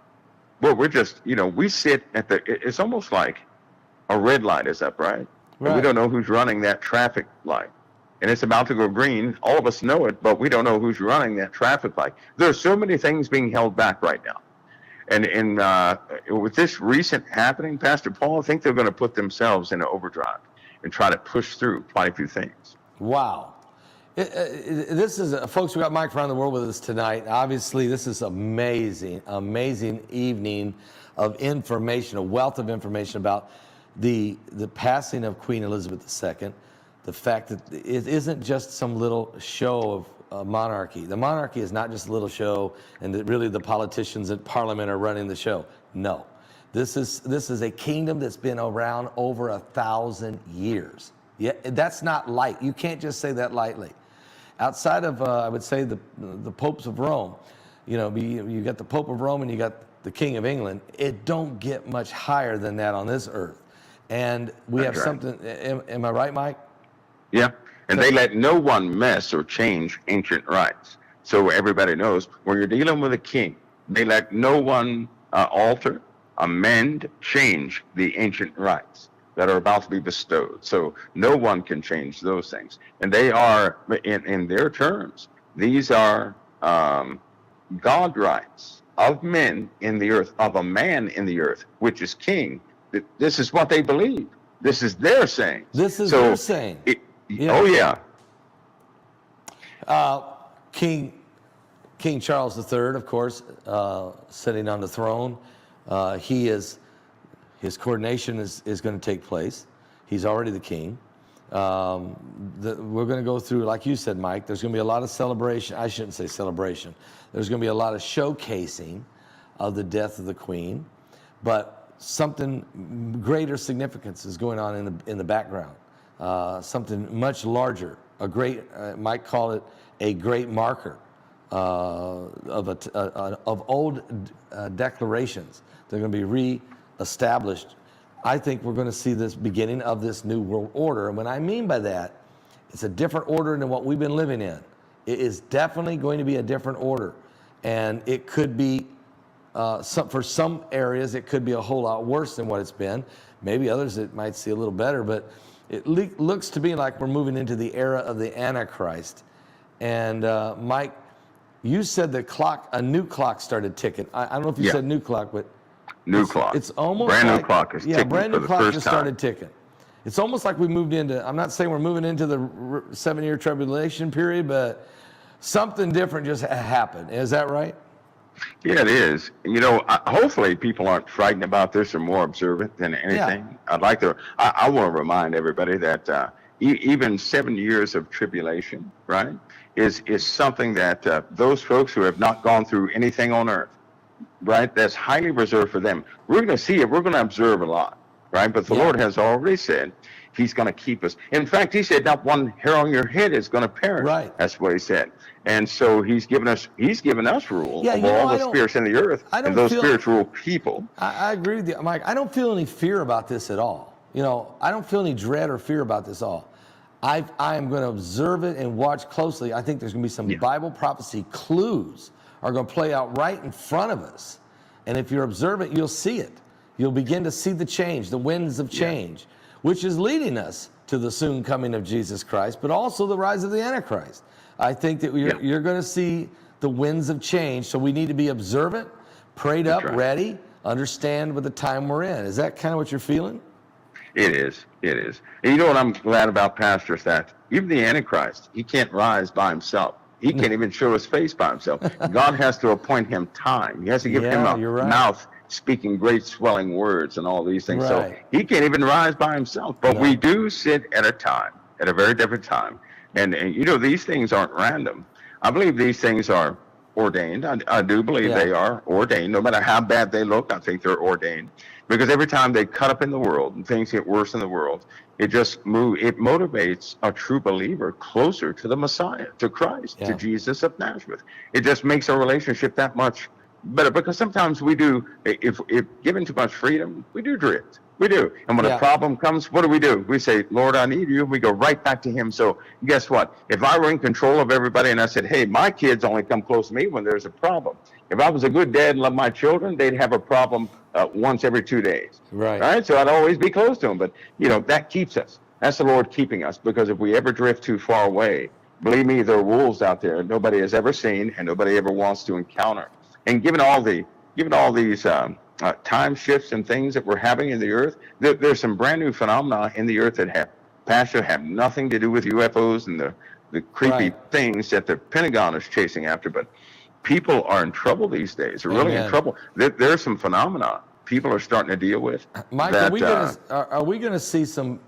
well, we're just, we sit at it's almost like a red light is up, right? And we don't know who's running that traffic light. And it's about to go green. All of us know it, but we don't know who's running that traffic light. There are so many things being held back right now. And with this recent happening, Pastor Paul, I think they're going to put themselves in an overdrive and try to push through quite a few things. Wow. This is, folks, we got Mike around the world with us tonight. Obviously, this is amazing evening of information, a wealth of information about the passing of Queen Elizabeth II, the fact that it isn't just some little show of monarchy. The monarchy is not just a little show, and that really the politicians at Parliament are running the show. No, this is a kingdom that's been around over 1,000 years. Yeah, that's not light. You can't just say that lightly. Outside of, I would say, the popes of Rome, you got the Pope of Rome and you got the King of England. It don't get much higher than that on this earth. And we have something, am I right, Mike? Yeah, and they let no one mess or change ancient rites. So everybody knows when you're dealing with a king, they let no one alter, amend, change the ancient rites that are about to be bestowed. So no one can change those things. And they are, in their terms, these are God rights of men in the earth, of a man in the earth, which is king. This is what they believe. This is their saying. This is their saying. Oh, yeah. King Charles III, of course, sitting on the throne. His coronation is going to take place. He's already the king. We're going to go through, like you said, Mike, there's going to be a lot of celebration. I shouldn't say celebration. There's going to be a lot of showcasing of the death of the queen. But something greater significance is going on in the background. Something much larger, a great, might call it a great marker of old declarations. They're going to be re-established. I think we're going to see this beginning of this new world order. And what I mean by that, it's a different order than what we've been living in. It is definitely going to be a different order. And it could be, for some areas, it could be a whole lot worse than what it's been. Maybe others it might see a little better, but it looks to me like we're moving into the era of the Antichrist. And Mike, you said a new clock started ticking. I don't know if you said new clock, but clock. It's almost brand like, new clock is ticking brand new for the clock first just time. started ticking. It's almost like we moved into, I'm not saying we're moving into the 7-year tribulation period, but something different just happened. Is that right? Yeah, it is. Hopefully people aren't frightened about this or more observant than anything. Yeah. I want to remind everybody that even 7 years of tribulation, right, is something that those folks who have not gone through anything on earth, right, that's highly reserved for them. We're going to see it. We're going to observe a lot, right? But the Lord has already said he's going to keep us. In fact, he said not one hair on your head is going to perish. Right. That's what he said. And so he's given us rule over all the spirits in the earth and those spiritual people. I agree with you, Mike. I don't feel any fear about this at all. I don't feel any dread or fear about this at all. I am going to observe it and watch closely. I think there's going to be some Bible prophecy clues are going to play out right in front of us. And if you're observant, you'll see it. You'll begin to see the change, the winds of change, which is leading us to the soon coming of Jesus Christ, but also the rise of the Antichrist. I think that you're going to see the winds of change. So we need to be observant, prayed up, ready, understand what the time we're in. Is that kind of what you're feeling? It is. It is. And you know what I'm glad about, Pastor, is that even the Antichrist, he can't rise by himself. He can't even show his face by himself. God has to appoint him time. He has to give him a mouth speaking great swelling words and all these things. So he can't even rise by himself. But we do sit at a very different time. And these things aren't random. I believe these things are ordained. I do believe they are ordained. No matter how bad they look, I think they're ordained. Because every time they cut up in the world and things get worse in the world, it motivates a true believer closer to the Messiah, to Christ, to Jesus of Nazareth. It just makes our relationship that much better, because sometimes we do, if given too much freedom, we do drift. We do. And when a Yeah. problem comes, what do? We say, Lord, I need you. We go right back to him. So guess what? If I were in control of everybody and I said, hey, my kids only come close to me when there's a problem. If I was a good dad and loved my children, they'd have a problem once every 2 days. Right. Right? So I'd always be close to them. But, that keeps us. That's the Lord keeping us, because if we ever drift too far away, believe me, there are wolves out there nobody has ever seen and nobody ever wants to encounter. And given all these time shifts and things that we're having in the earth, there's some brand new phenomena in the earth that have nothing to do with UFOs and the creepy things that the Pentagon is chasing after. But people are in trouble these days. They're really in trouble. There's some phenomena people are starting to deal with. Mike, are we gonna see some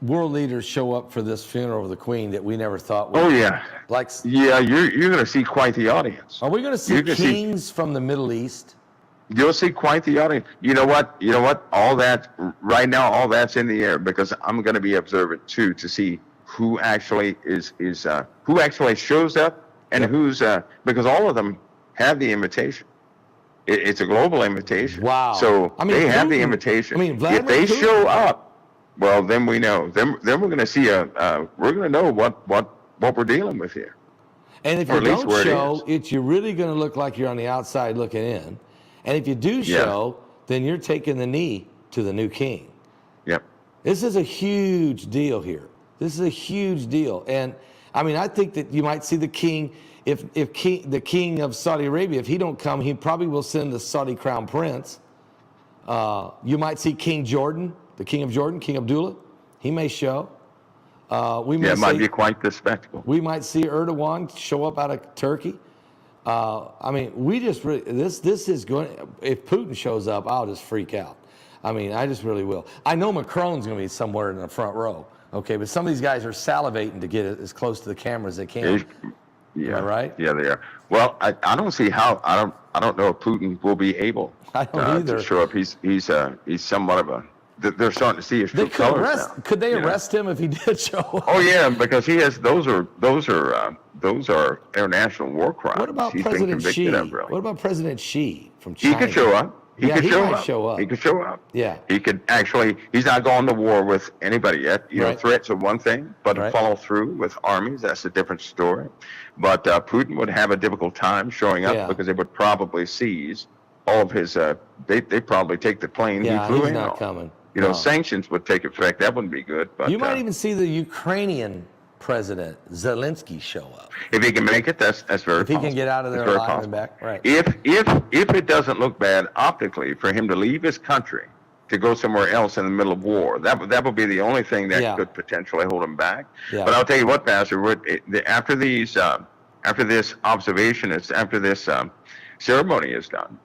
world leaders show up for this funeral of the Queen that we never thought would? Oh yeah, Yeah, you're going to see quite the audience. Are we going to see kings from the Middle East? You'll see quite the audience. You know what? All that right now, all that's in the air, because I'm going to be observant too to see who actually who actually shows up and who's because all of them have the invitation. It's a global invitation. Wow. So they have the invitation. If they show up, well, then we know. Then we're going to see we're going to know what we're dealing with here. And if you don't show, you're really going to look like you're on the outside looking in. And if you do show, then you're taking the knee to the new king. Yep. This is a huge deal here. This is a huge deal. And I think that you might see the king, the king of Saudi Arabia, if he don't come, he probably will send the Saudi crown prince. You might see King Jordan, the king of Jordan, King Abdullah. He may show. It might be quite the spectacle. We might see Erdogan show up out of Turkey. We just really, this is going, if Putin shows up, I'll just freak out. I just really will. I know Macron's going to be somewhere in the front row, okay, but some of these guys are salivating to get as close to the camera as they can. Yeah, am I right? Yeah, they are. Well, I don't see how. I don't know if Putin will be able to show up. He's somewhat of a. They're starting to see his true colors now. Could they arrest him if he did show up? Oh yeah, because he has. Those are international war crimes. What about President Xi? What about President Xi from China? He could show up. He could show up. He could show up. Yeah. He could actually. He's not going to war with anybody yet. Threats are one thing, but to follow through with armies, that's a different story. But Putin would have a difficult time showing up because they would probably seize all of his. They probably take the plane he flew in on. He's not coming. Sanctions would take effect. That wouldn't be good. But you might even see the Ukrainian president Zelensky show up. If he can make it, that's very possible. If he can get out of there alive and back, right? If it doesn't look bad optically for him to leave his country to go somewhere else in the middle of war, that would be the only thing that could potentially hold him back. Yeah. But I'll tell you what, Pastor, after this observation, after this ceremony is done,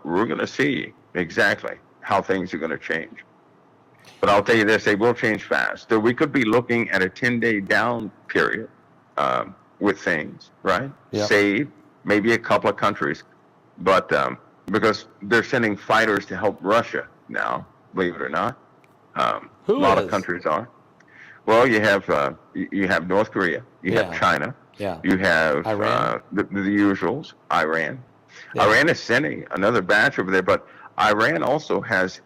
we're going to see exactly how things are going to change. But I'll tell you this, they will change fast. So we could be looking at a 10-day down period with things, right? Yep. Save maybe a couple of countries. But because they're sending fighters to help Russia now, believe it or not. A lot of countries are. Well, you have North Korea. You have China. Yeah. You have Iran. The usuals, Iran. Yeah. Iran is sending another batch over there, but Iran also has,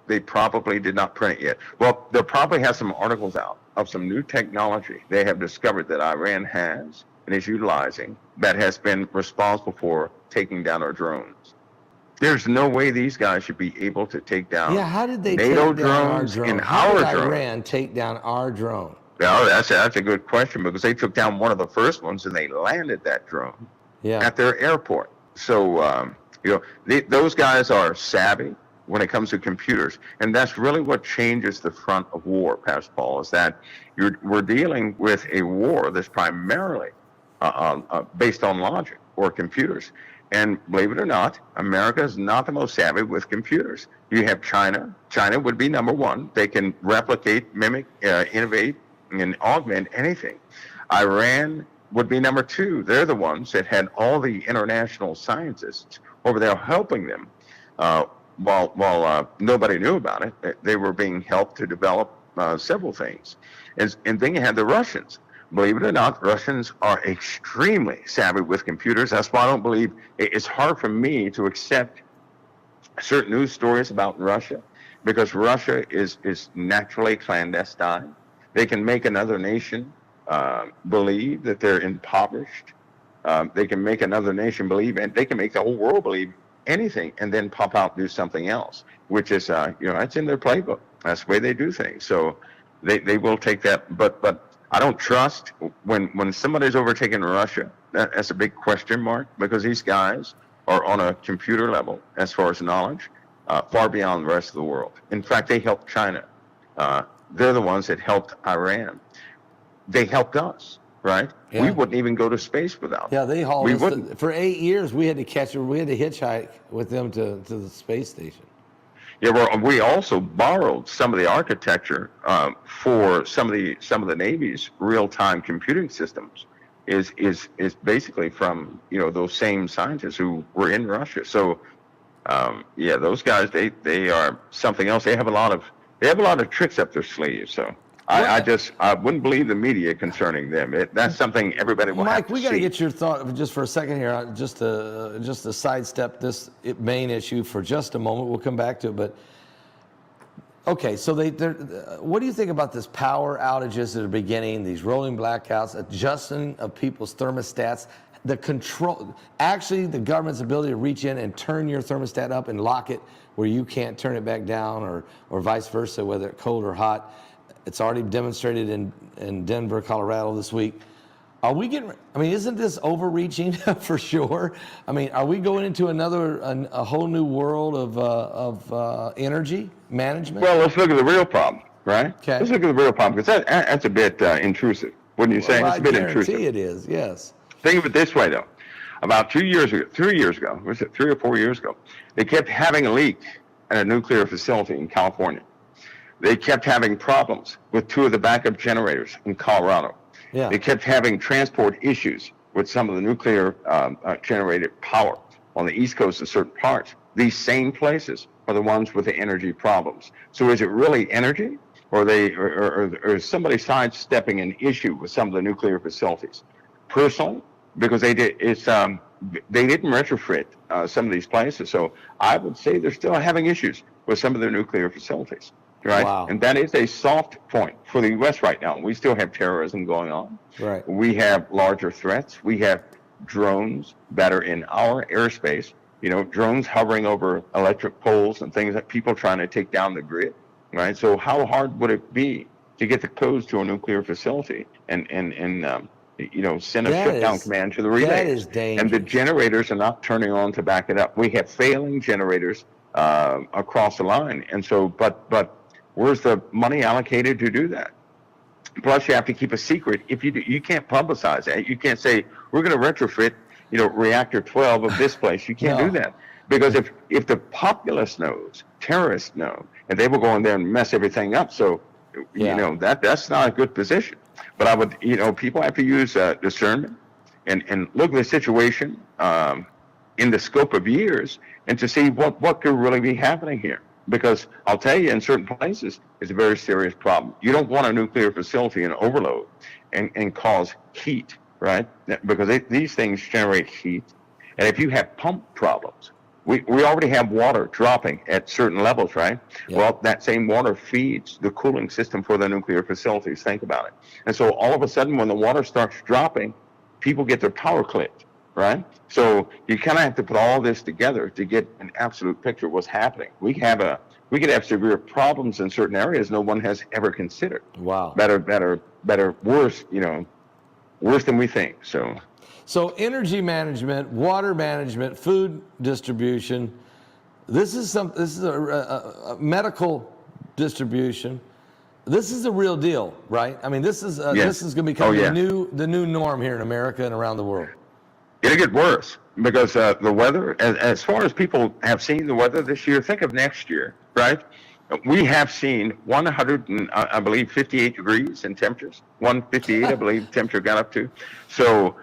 they probably did not print it yet. Well, they'll probably have some articles out of some new technology they have discovered that Iran has and is utilizing that has been responsible for taking down our drones. There's no way these guys should be able to take down how did they NATO take down drones our drone? and How our did drones. Iran take down our drone? Well, that's a good question, because they took down one of the first ones and they landed that drone at their airport. So, those guys are savvy when it comes to computers, and that's really what changes the front of war, Pastor Paul, is that we're dealing with a war that's primarily based on logic or computers. And believe it or not, America is not the most savvy with computers. You have China. China would be number one. They can replicate, mimic, innovate, and augment anything. Iran would be number two. They're the ones that had all the international scientists over there helping them. While nobody knew about it, they were being helped to develop several things. And then you had the Russians. believe it or not, Russians are extremely savvy with computers. That's why I don't believe it's hard for me to accept certain news stories about Russia, because Russia is naturally clandestine. They can make another nation believe that they're impoverished. They can make another nation believe, and they can make the whole world believe anything, and then pop out and do something else, which is, it's in their playbook. That's the way they do things. So they will take that. But I don't trust when somebody's overtaken Russia. That's a big question mark, because these guys are on a computer level, as far as knowledge, far beyond the rest of the world. In fact, they helped China. They're the ones that helped Iran. They helped us, right? Yeah. We wouldn't even go to space without them. Yeah, they hauled us. wouldn't. For 8 years, we had to hitchhike with them to the space station. Yeah, well, we also borrowed some of the architecture for some of the Navy's real-time computing systems. Is basically from those same scientists who were in Russia. So those guys they are something else. They have a lot of tricks up their sleeves. So I wouldn't believe the media concerning them. That's something everybody will have to see. Mike, we got to get your thought just for a second here, just to sidestep this main issue for just a moment. We'll come back to it, but okay. So what do you think about this power outages that are beginning? These rolling blackouts, adjusting of people's thermostats, the control, actually the government's ability to reach in and turn your thermostat up and lock it where you can't turn it back down, or vice versa, whether it's cold or hot. It's already demonstrated in Denver, Colorado this week. Are we getting? I mean, isn't this overreaching for sure? I mean, are we going into a whole new world of energy management? Well, let's look at the real problem, right? Okay. Let's look at the real problem, because that's a bit intrusive, wouldn't you say? Well, it's a bit I guarantee intrusive. it is. Yes. Think of it this way, though. About 3 years ago, was it 3 or 4 years ago? They kept having a leak at a nuclear facility in California. They kept having problems with 2 of the backup generators in Colorado. Yeah. They kept having transport issues with some of the nuclear generated power on the East Coast in certain parts. These same places are the ones with the energy problems. So is it really energy, or is somebody sidestepping an issue with some of the nuclear facilities? Personally, because they didn't retrofit some of these places. So I would say they're still having issues with some of their nuclear facilities. Right. Wow. And that is a soft point for the U.S. right now. We still have terrorism going on. Right. We have larger threats. We have drones that are in our airspace, drones hovering over electric poles and things, that people trying to take down the grid. Right. So how hard would it be to get the codes to a nuclear facility and send a shutdown command to the relays? That is dangerous. And the generators are not turning on to back it up. We have failing generators across the line. And so, but where's the money allocated to do that? Plus, you have to keep a secret. If you can't publicize that. You can't say, we're going to retrofit, reactor 12 of this place. You can't do that. Because if the populace knows, terrorists know, and they will go in there and mess everything up. So, that's not a good position. But I would, people have to use discernment and look at the situation in the scope of years, and to see what could really be happening here. Because I'll tell you, in certain places, it's a very serious problem. You don't want a nuclear facility in overload and cause heat, right? Because these things generate heat. And if you have pump problems, we already have water dropping at certain levels, right? Yeah. Well, that same water feeds the cooling system for the nuclear facilities. Think about it. And so all of a sudden, when the water starts dropping, people get their power clipped, right? So you kind of have to put all this together to get an absolute picture of what's happening. We could have severe problems in certain areas no one has ever considered. Wow. Better, worse, worse than we think. So energy management, water management, food distribution. This is a medical distribution. This is a real deal, right? I mean, this is this is going to become the new norm here in America and around the world. It'll get worse, because the weather, as far as people have seen the weather this year, think of next year, right? We have seen 58 degrees in temperatures. 158, I believe, temperature got up to. So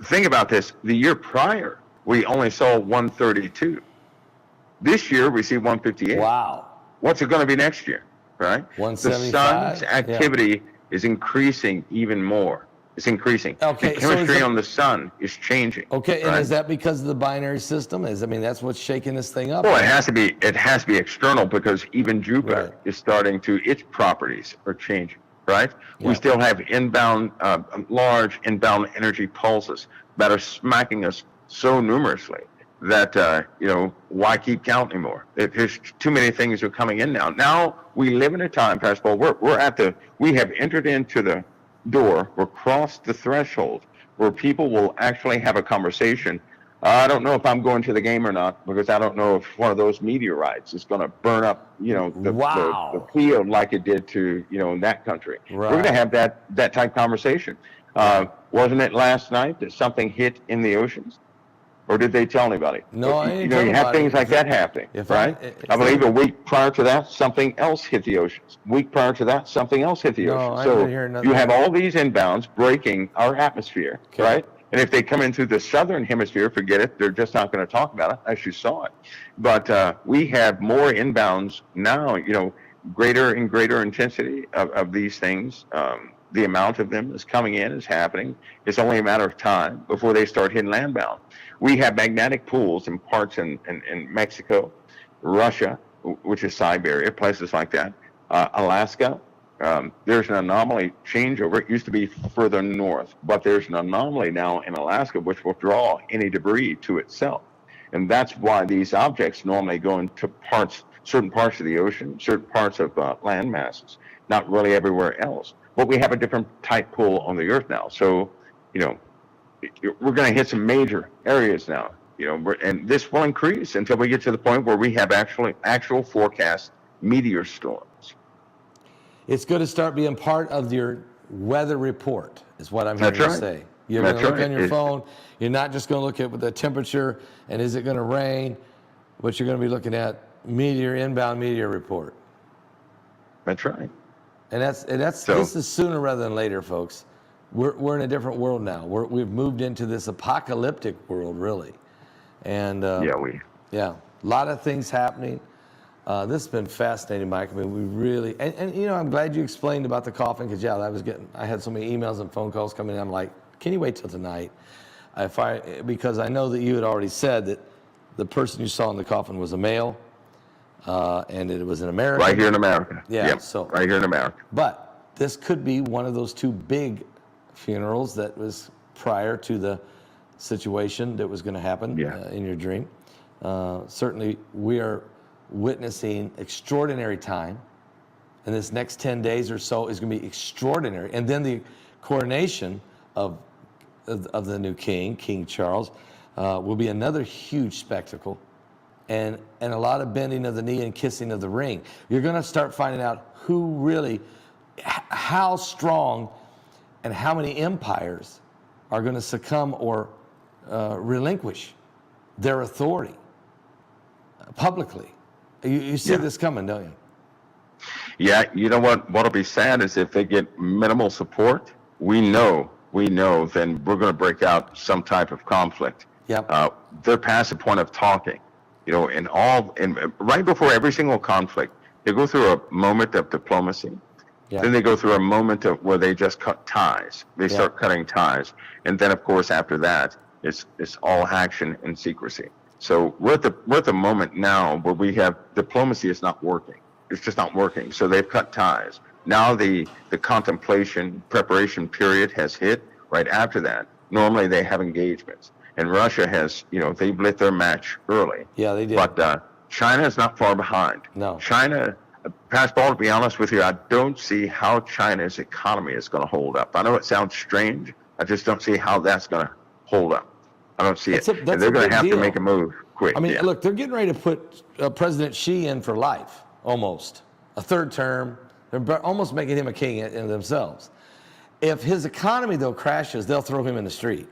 think about this. The year prior, we only saw 132. This year, we see 158. Wow. What's it going to be next year, right? 175. The sun's activity is increasing even more. It's increasing. Okay, The so is chemistry it- on the sun is changing. Okay, and right? is that because of the binary system? I mean, that's what's shaking this thing up. Well, it has to be. It has to be external because even Jupiter Right. is starting to. Its properties are changing. Right. Yeah. We still have large inbound energy pulses that are smacking us so numerously that why keep count anymore? There's too many things are coming in now. Now we live in a time, Pastor Paul. We have entered into the door or crossed the threshold where people will actually have a conversation. I don't know if I'm going to the game or not because I don't know if one of those meteorites is going to burn up, the field like it did to, in that country. Right. We're going to have that type conversation. Wasn't it last night that something hit in the oceans? Or did they tell anybody? No, I didn't tell you have nobody. things like that happening, right? I believe a week prior to that, something else hit the oceans. Week prior to that, something else hit the oceans. I So didn't hear nothing. you have all these inbounds breaking our atmosphere, Okay. right? And if they come in through the southern hemisphere, forget it. They're just not going to talk about it, as you saw it. But we have more inbounds now, greater and greater intensity of these things. The amount of them is coming in, is happening. It's only a matter of time before they start hitting landbound. We have magnetic pools in parts in Mexico, Russia, which is Siberia, places like that, Alaska. There's an anomaly changeover. It used to be further north, but there's an anomaly now in Alaska which will draw any debris to itself. And that's why these objects normally go into certain parts of the ocean, certain parts of land masses, not really everywhere else. But we have a different type pool on the Earth now. So, we're going to hit some major areas now, and this will increase until we get to the point where we have actual forecast meteor storms. It's going to start being part of your weather report, is what I'm hearing you say. You're going to look on your phone. You're not just going to look at the temperature and is it going to rain, but you're going to be looking at inbound meteor report. That's right. And this is sooner rather than later, folks. We're in a different world now. We've moved into this apocalyptic world, really. And a lot of things happening. This has been fascinating, Mike. I mean, we really, and I'm glad you explained about the coffin because I had so many emails and phone calls coming in. I'm like, can you wait till tonight? Because I know that you had already said that the person you saw in the coffin was a male, and it was an American. Right here in America. Yeah. Yep, So right here in America. But this could be one of those two big funerals that was prior to the situation that was going to happen in your dream. Certainly, we are witnessing extraordinary time, and this next 10 days or so is going to be extraordinary. And then the coronation of the new king, King Charles, will be another huge spectacle, and a lot of bending of the knee and kissing of the ring. You're going to start finding out how strong and how many empires are going to succumb or relinquish their authority publicly. You see this coming, don't you? Yeah, you know what'll be sad is if they get minimal support, we know then we're going to break out some type of conflict. Yep. They're past the point of talking, and right before every single conflict, they go through a moment of diplomacy. Yeah. Then they go through a moment of where they just cut ties. They start cutting ties. And then, of course, after that, it's all action and secrecy. So we're at the moment now where we have diplomacy is not working. It's just not working. So they've cut ties. Now the contemplation preparation period has hit. Right after that, normally they have engagements. And Russia has, they've lit their match early. Yeah, they did. But China is not far behind. No. China, Pastor Paul, to be honest with you, I don't see how China's economy is going to hold up. I know it sounds strange. I just don't see how that's going to hold up. I don't see it. And they're going to have to make a move quick. I mean, look, they're getting ready to put President Xi in for life, almost. A third term. They're almost making him a king in themselves. If his economy, though, crashes, they'll throw him in the street.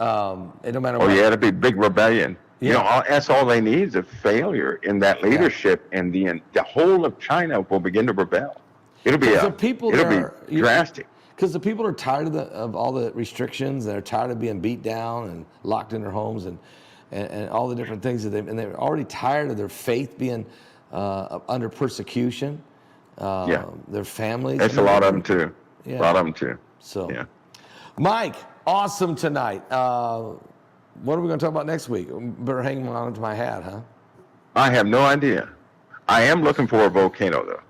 It no matter what. Oh, yeah, it'll be big rebellion. Yeah. That's all they need is a failure in that leadership, and the whole of China will begin to rebel. It'll be drastic. Because the people are tired of all the restrictions. They're tired of being beat down and locked in their homes and all the different things and they're already tired of their faith being under persecution. Their families. That's a lot of them too. Yeah. A lot of them too. So. Yeah. Mike, awesome tonight. What are we going to talk about next week? Better hang on to my hat, huh? I have no idea. I am looking for a volcano, though.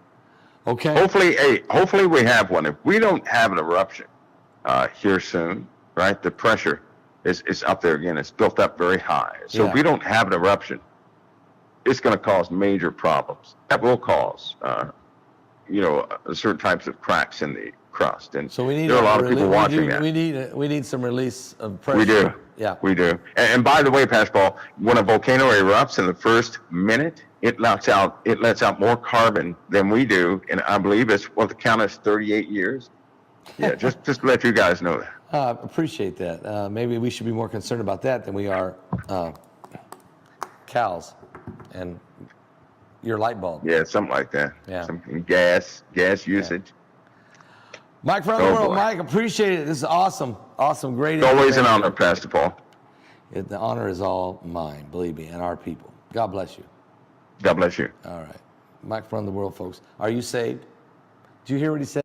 Okay. Hopefully we have one. If we don't have an eruption here soon, right? The pressure is up there again. It's built up very high. So if we don't have an eruption, it's going to cause major problems. That will cause, certain types of cracks in the crust. And so we need there are a lot of people watching that. We need some release of pressure. We do. Yeah. We do. And by the way, Pastor Paul, when a volcano erupts in the first minute, it lets out more carbon than we do. And I believe it's the count is 38 years. Yeah, just to let you guys know that. Appreciate that. Maybe we should be more concerned about that than we are cows and your light bulb. Yeah, something like that. Yeah. Some gas usage. Yeah. Mike from the world, boy. Mike, appreciate it. This is awesome. Awesome, great. It's always an honor, Pastor Paul. The honor is all mine, believe me, and our people. God bless you. God bless you. All right. Mike from the world, folks. Are you saved? Did you hear what he said?